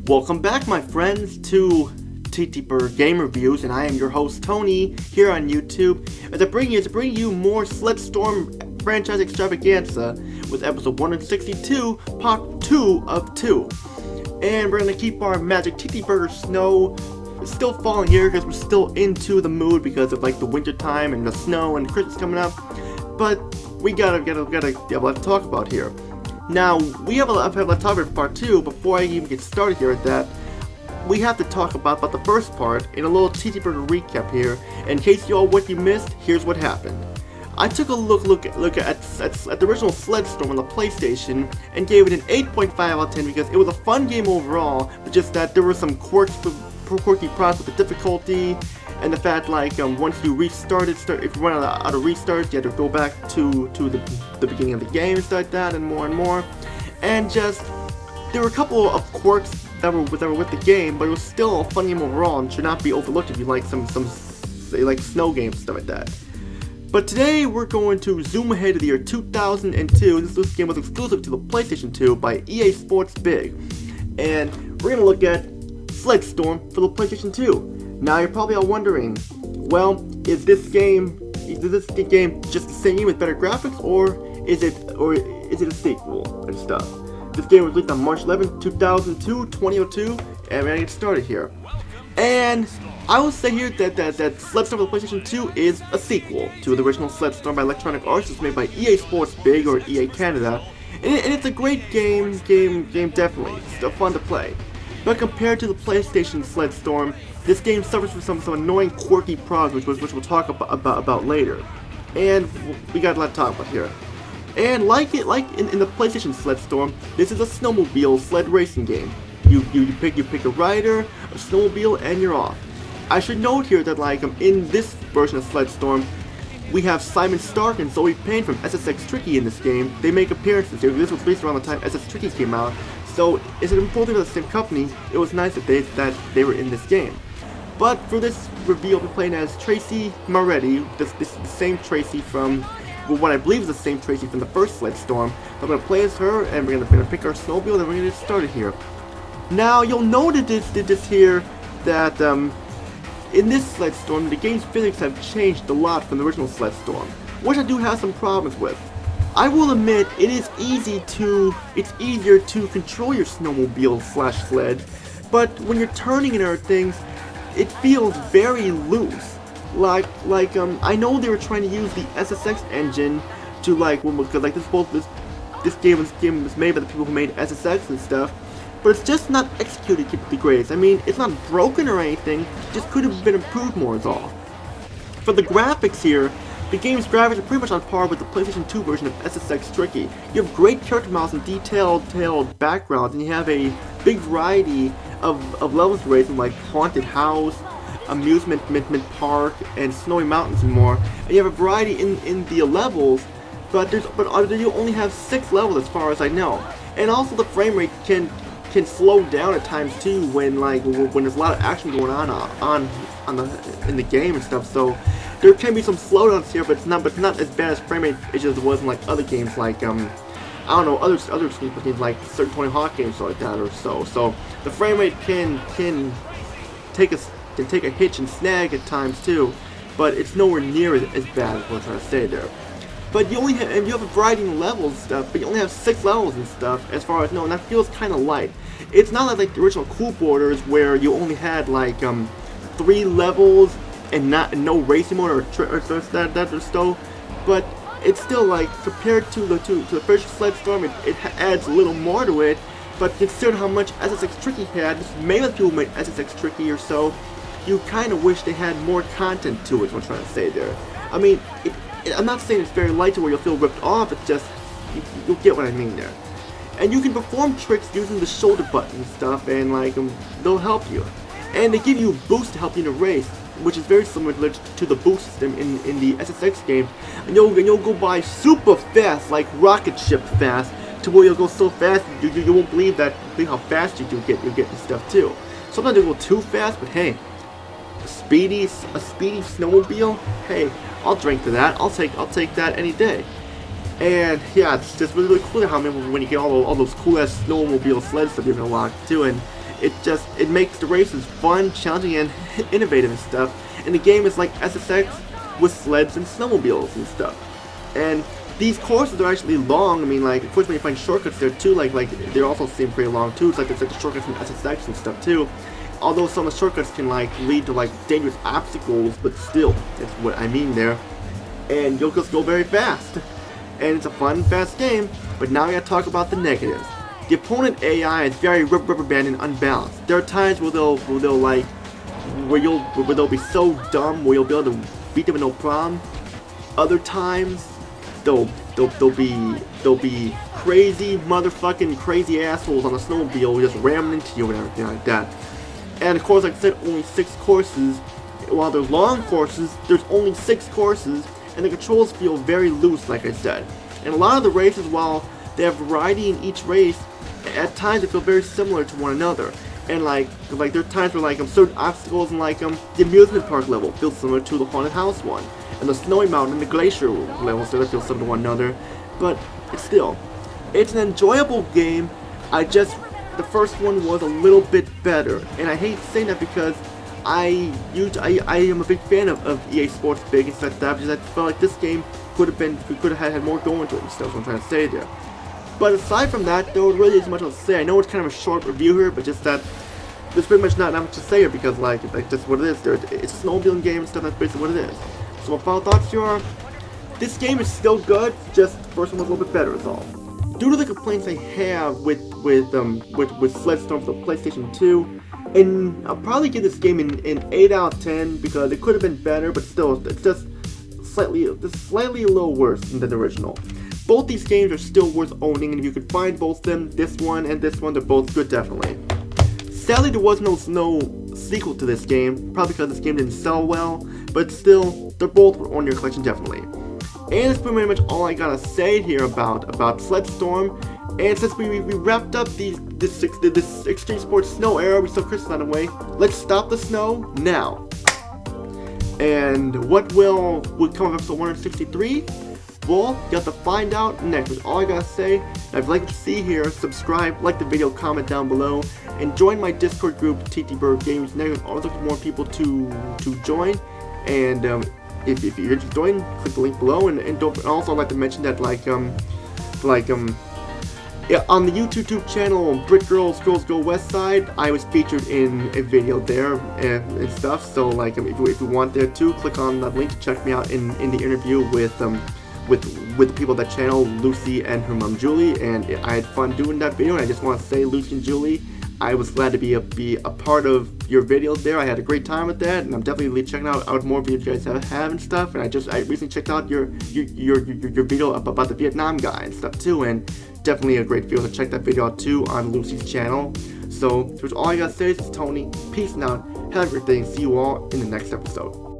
Welcome back, my friends, to TTBurger Game Reviews, and I am your host Tony here on YouTube. As I bring you more Sled Storm Franchise Extravaganza with episode 162, part 2 of 2. And we're gonna keep our magic TTBurger snow. It's still falling here because we're still into the mood because of like the winter time and the snow and Christmas coming up. But we gotta have a lot to talk about here. Now, we have a lot to talk about part 2. Before I even get started here at that, we have to talk about the first part in a little TTBurger recap here. In case what you missed, here's what happened. I took a look at the original Sled Storm on the PlayStation and gave it an 8.5 out of 10 because it was a fun game overall, but just that there were some quirky problems with the difficulty and the fact once you restarted, if you run out of restarts, you had to go back to the beginning of the game and stuff like that, and more. And just there were a couple of quirks that were with the game, but it was still a fun game overall and should not be overlooked if you like some snow games and stuff like that. But today we're going to zoom ahead to the year 2002. This game was exclusive to the PlayStation 2 by EA Sports Big, and we're gonna look at Sled Storm for the PlayStation 2. Now you're probably all wondering, well, is this game just the same with better graphics, or is it a sequel and stuff? This game was released on March 11, 2002, and we're gonna get started here. And I will say here that Sled Storm for the PlayStation 2 is a sequel to the original Sled Storm by Electronic Arts. It's made by EA Sports Big, or EA Canada, and it's a great game definitely. It's still fun to play. But compared to the PlayStation Sled Storm, this game suffers from some annoying, quirky problems, which we'll talk about later. And we got a lot to talk about here. And like in the PlayStation Sled Storm, this is a snowmobile sled racing game. You pick a rider, a snowmobile, and you're off. I should note here that in this version of Sled Storm, we have Simon Stark and Zoe Payne from SSX Tricky in this game. They make appearances here. This was released around the time SS Tricky came out, so it's an important for the same company. It was nice that they were in this game. But for this review, I'll be playing as Tracy Moretti. This is the same Tracy from, well, what I believe is the same Tracy from the first Sled Storm. So I'm going to play as her, and we're going to pick our snowmobile, and we're going to get started here. Now, you'll notice this here, that in this Sled Storm, the game's physics have changed a lot from the original Sled Storm, which I do have some problems with. I will admit, it's easier to control your snowmobile / sled, but when you're turning and everything, it feels very loose. I know they were trying to use the SSX engine to because this game was made by the people who made SSX and stuff, but it's just not executed to the greatest. I mean, it's not broken or anything, it just could have been improved more is all. For the graphics here, the game's graphics are pretty much on par with the PlayStation 2 version of SSX Tricky. You have great character models and detailed backgrounds, and you have a big variety of levels to race, like Haunted House, Amusement Park, and Snowy Mountains and more. And you have a variety in the levels, but you only have 6 levels as far as I know. And also the frame rate can slow down at times too when there's a lot of action going on in the game and stuff. So there can be some slowdowns here, but it's not as bad as frame rate as it was in other games I don't know, other games like certain Tony Hawk games or like that or so. So the frame rate can take a hitch and snag at times too, but it's nowhere near as bad as what I'm trying to say there. But you have a variety of levels and stuff, but you only have 6 levels and stuff as far as I know, and that feels kind of light. It's not like the original Cool Borders where you only had 3 levels and no racing mode or so, but it's still compared to the first Sled Storm, it adds a little more to it. But considering how much SSX Tricky had, maybe the people who made SSX Tricky or so, you kind of wish they had more content to it. Is what I'm trying to say there. I mean, I'm not saying it's very light to where you'll feel ripped off. It's just you'll get what I mean there. And you can perform tricks using the shoulder button and stuff, and they'll help you. And they give you a boost to help you in a race, which is very similar to the boost system in the SSX game. And you'll go by super fast, like rocket ship fast, to where you'll go so fast you won't believe how fast you get and stuff too. Sometimes you'll go too fast, but hey, a speedy snowmobile, hey, I'll drink to that. I'll take that any day. And yeah, it's just really cool how when you get all those cool ass snowmobile sleds that you're gonna lock too, and it makes the races fun, challenging, and innovative and stuff. And the game is like SSX with sleds and snowmobiles and stuff. And these courses are actually long. I mean, like, of course, when you find shortcuts there too, like they also seem pretty long too. It's like the shortcuts from SSX and stuff too. Although some of the shortcuts can like lead to like dangerous obstacles, but still, that's what I mean there. And you'll just go very fast. And it's a fun, fast game. But now we gotta talk about the negatives. The opponent AI is very rubber band and unbalanced. There are times where they'll be so dumb where you'll be able to beat them with no problem. Other times they'll be crazy motherfucking crazy assholes on a snowmobile just ramming into you and everything like that. And of course, like I said, only 6 courses. While they're long courses, there's only 6 courses, and the controls feel very loose, like I said. And a lot of the races, while they have variety in each race, at times they feel very similar to one another. And like there are times where like certain obstacles and like the amusement park level feels similar to the haunted house one, and the snowy mountain and the glacier levels that feel similar to one another. But it's an enjoyable game. The first one was a little bit better, and I hate saying that because I am a big fan of EA Sports Big and stuff like that, because I felt like this game could have had more going to it and stuff. What I'm trying to say there. But aside from that, there really isn't much else to say. I know it's kind of a short review here, but just that there's pretty much not much to say here because like just what it is. It's a snowmobiling game and stuff. That's basically what it is. So my final thoughts here are: this game is still good. Just the first one was a little bit better, is all. Due to the complaints I have with Sled Storm for the PlayStation 2, and I'll probably give this game an 8 out of 10 because it could have been better, but still, it's just slightly a little worse than the original. Both these games are still worth owning, and if you could find both them, this one and this one, they're both good, definitely. Sadly, there was no sequel to this game, probably because this game didn't sell well, but still, they're both on your collection, definitely. And that's pretty much all I gotta say here about Sled Storm. And since we wrapped up this Extreme Sports Snow era, we saw Christmas on the way, let's stop the snow now. And what will come of episode 163? Well, you have to find out next. That's all I gotta say. And if you'd like to see here, subscribe, like the video, comment down below, and join my Discord group, TTBurger Games. Next, I'm always looking for more people to join. And if you're interested in joining, click the link below. And also I'd like to mention that yeah, on the YouTube channel Brit Girls Go West Side, I was featured in a video there and stuff. So like if you want there too, click on that link to check me out in the interview with the people of that channel, Lucy and her mom Julie, and I had fun doing that video. And I just want to say, Lucy and Julie, I was glad to be a part of your videos there. I had a great time with that, and I'm definitely checking out more videos you guys have and stuff. And I recently checked out your video about the Vietnam guy and stuff too, and definitely a great video. So check that video out too on Lucy's channel. So that's all I gotta say. This is Tony. Peace out. Have a great day, and see you all in the next episode.